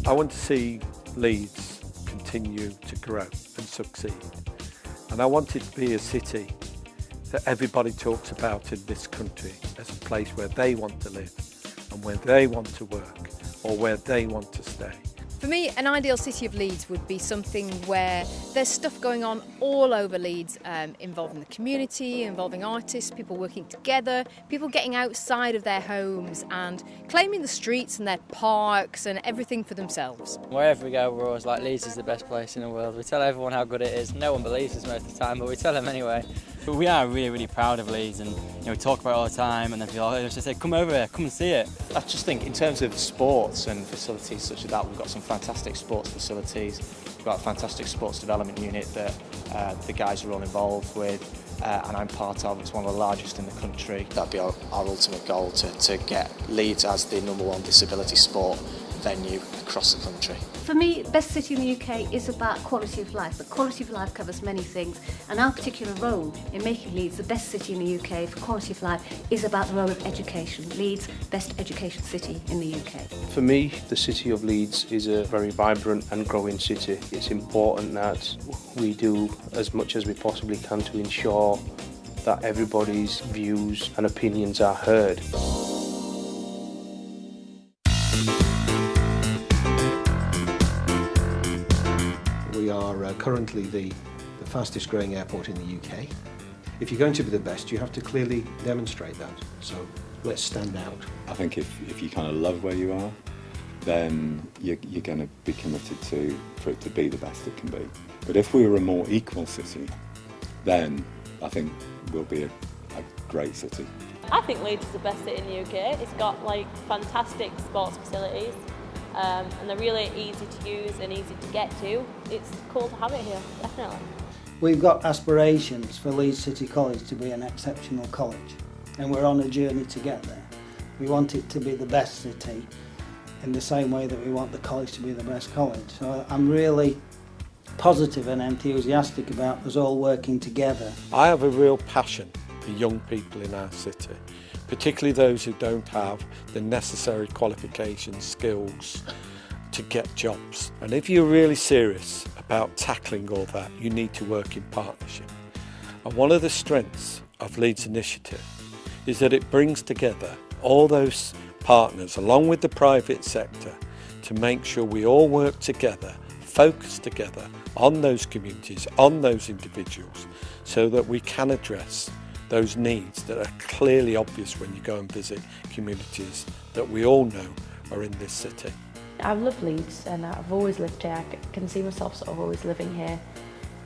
I want to see Leeds continue to grow and succeed. And I want it to be a city that everybody talks about in this country as a place where they want to live and where they want to work or where they want to stay. For me, an ideal city of Leeds would be something where there's stuff going on all over Leeds, involving the community, involving artists, people working together, people getting outside of their homes and claiming the streets and their parks and everything for themselves. Wherever we go, we're always like, Leeds is the best place in the world. We tell everyone how good it is. No one believes us most of the time, but we tell them anyway. But we are really, really proud of Leeds, and we talk about it all the time, and then people just say, come over here, come and see it. I just think in terms of sports and facilities such as that, we've got some fantastic sports facilities. We've got a fantastic sports development unit that the guys are all involved with, and I'm part of. It's one of the largest in the country. That'd be our ultimate goal, to get Leeds as the #1 disability sport venue across the country. For me, best city in the UK is about quality of life, but quality of life covers many things, and our particular role in making Leeds the best city in the UK for quality of life is about the role of education. Leeds, best education city in the UK. For me, the city of Leeds is a very vibrant and growing city. It's important that we do as much as we possibly can to ensure that everybody's views and opinions are heard. We are currently the fastest growing airport in the UK. If you're going to be the best, you have to clearly demonstrate that. So let's stand out. I think if you kind of love where you are, then you're going to be committed for it to be the best it can be. But if we were a more equal city, then I think we'll be a great city. I think Leeds is the best city in the UK. It's got fantastic sports facilities. And they're really easy to use and easy to get to. It's cool to have it here, definitely. We've got aspirations for Leeds City College to be an exceptional college, and we're on a journey to get there. We want it to be the best city in the same way that we want the college to be the best college. So I'm really positive and enthusiastic about us all working together. I have a real passion for young people in our city, particularly those who don't have the necessary qualifications, skills to get jobs. And if you're really serious about tackling all that, you need to work in partnership. And one of the strengths of Leeds Initiative is that it brings together all those partners along with the private sector to make sure we all work together, focus together on those communities, on those individuals, so that we can address those needs that are clearly obvious when you go and visit communities that we all know are in this city. I love Leeds and I've always lived here. I can see myself sort of always living here.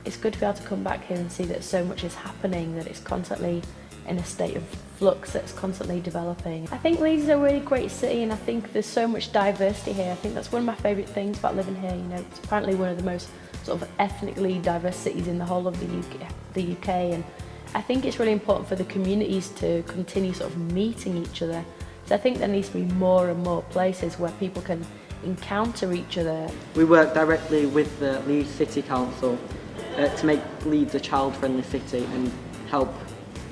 It's good to be able to come back here and see that so much is happening, that it's constantly in a state of flux, that's constantly developing. I think Leeds is a really great city, and I think there's so much diversity here. I think that's one of my favourite things about living here. It's apparently one of the most sort of ethnically diverse cities in the whole of the UK, and I think it's really important for the communities to continue sort of meeting each other. So I think there needs to be more and more places where people can encounter each other. We work directly with the Leeds City Council to make Leeds a child-friendly city and help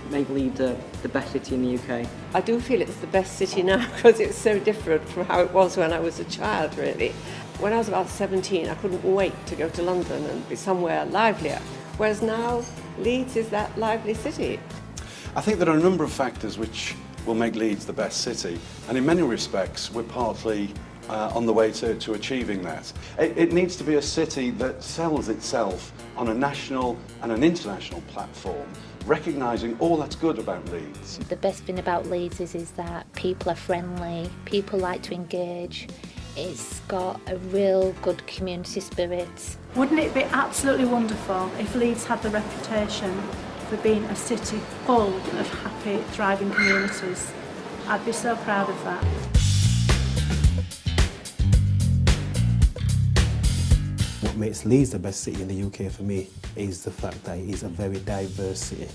make Leeds the best city in the UK. I do feel it's the best city now because it's so different from how it was when I was a child, really. When I was about 17, I couldn't wait to go to London and be somewhere livelier, whereas now Leeds is that lively city. I think there are a number of factors which will make Leeds the best city, and in many respects we're partly on the way to achieving that. It needs to be a city that sells itself on a national and an international platform, recognising all that's good about Leeds. The best thing about Leeds is that people are friendly, people like to engage, it's got a real good community spirit. Wouldn't it be absolutely wonderful if Leeds had the reputation for being a city full of happy, thriving communities? I'd be so proud of that. What makes Leeds the best city in the UK for me is the fact that it is a very diverse city.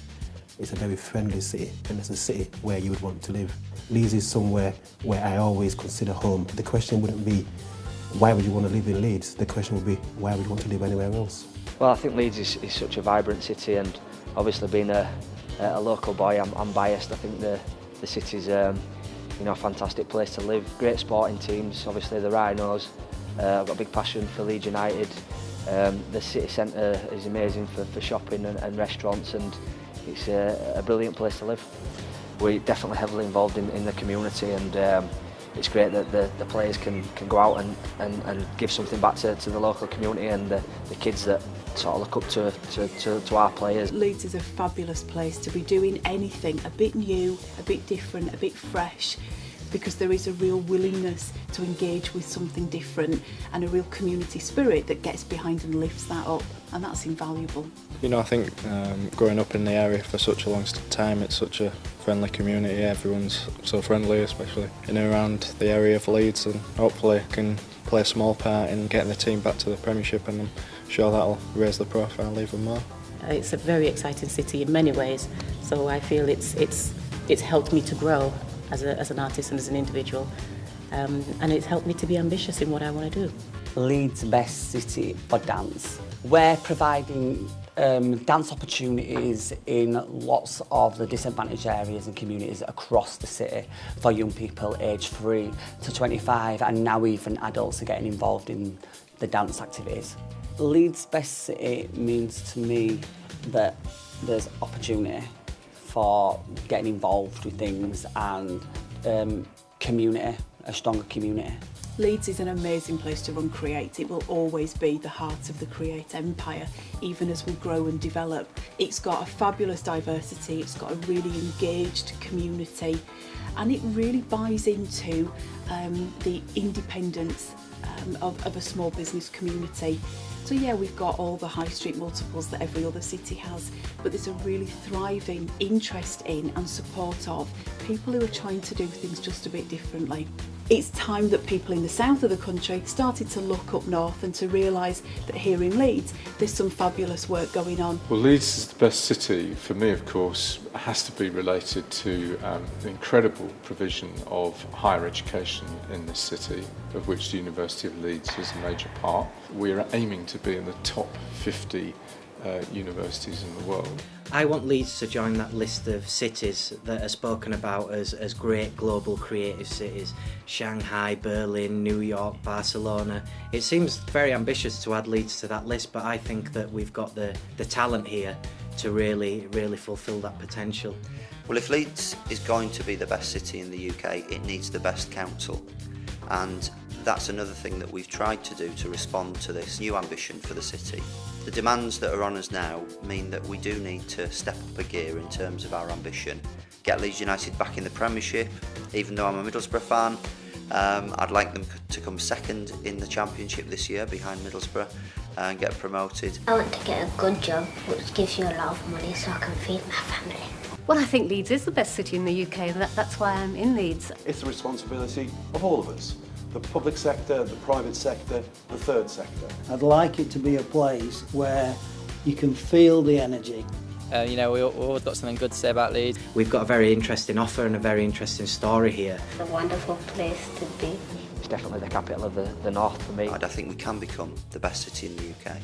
It's a very friendly city, and it's a city where you would want to live. Leeds is somewhere where I always consider home. The question wouldn't be, why would you want to live in Leeds? The question would be, why would you want to live anywhere else? Well, I think Leeds is such a vibrant city, and obviously being a local boy, I'm biased. I think the city's a fantastic place to live. Great sporting teams, obviously the Rhinos, I've got a big passion for Leeds United. The city centre is amazing for shopping and restaurants, and it's a brilliant place to live. We're definitely heavily involved in the community, and it's great that the players can go out and give something back to the local community and the kids that sort of look up to our players. Leeds is a fabulous place to be doing anything a bit new, a bit different, a bit fresh, because there is a real willingness to engage with something different and a real community spirit that gets behind and lifts that up, and that's invaluable. You know, I think growing up in the area for such a long time, it's such a friendly community. Everyone's so friendly, especially in and around the area of Leeds, and hopefully can play a small part in getting the team back to the Premiership, and I'm sure that'll raise the profile even more. It's a very exciting city in many ways, so I feel it's helped me to grow as an artist and as an individual, and it's helped me to be ambitious in what I want to do. Leeds best city for dance. We're providing dance opportunities in lots of the disadvantaged areas and communities across the city for young people aged 3 to 25, and now even adults are getting involved in the dance activities. Leeds best city means to me that there's opportunity for getting involved with things and community, a stronger community. Leeds is an amazing place to run Create. It will always be the heart of the Create empire, even as we grow and develop. It's got a fabulous diversity, it's got a really engaged community, and it really buys into the independence of a small business community. So yeah, we've got all the high street multiples that every other city has, but there's a really thriving interest in and support of people who are trying to do things just a bit differently. It's time that people in the south of the country started to look up north and to realise that here in Leeds there's some fabulous work going on. Well, Leeds is the best city for me, of course, has to be related to the incredible provision of higher education in this city, of which the University of Leeds is a major part. We're aiming to be in the top 50 universities in the world. I want Leeds to join that list of cities that are spoken about as great global creative cities. Shanghai, Berlin, New York, Barcelona. It seems very ambitious to add Leeds to that list, but I think that we've got the talent here to really fulfil that potential. Well, if Leeds is going to be the best city in the UK, it needs the best council. And that's another thing that we've tried to do to respond to this new ambition for the city. The demands that are on us now mean that we do need to step up a gear in terms of our ambition. Get Leeds United back in the Premiership. Even though I'm a Middlesbrough fan, I'd like them to come second in the Championship this year behind Middlesbrough and get promoted. I want to get a good job which gives you a lot of money so I can feed my family. Well, I think Leeds is the best city in the UK, and that's why I'm in Leeds. It's the responsibility of all of us. The public sector, the private sector, the third sector. I'd like it to be a place where you can feel the energy. You know, we've always got something good to say about Leeds. We've got a very interesting offer and a very interesting story here. It's a wonderful place to be. It's definitely the capital of the north for me. I think we can become the best city in the UK.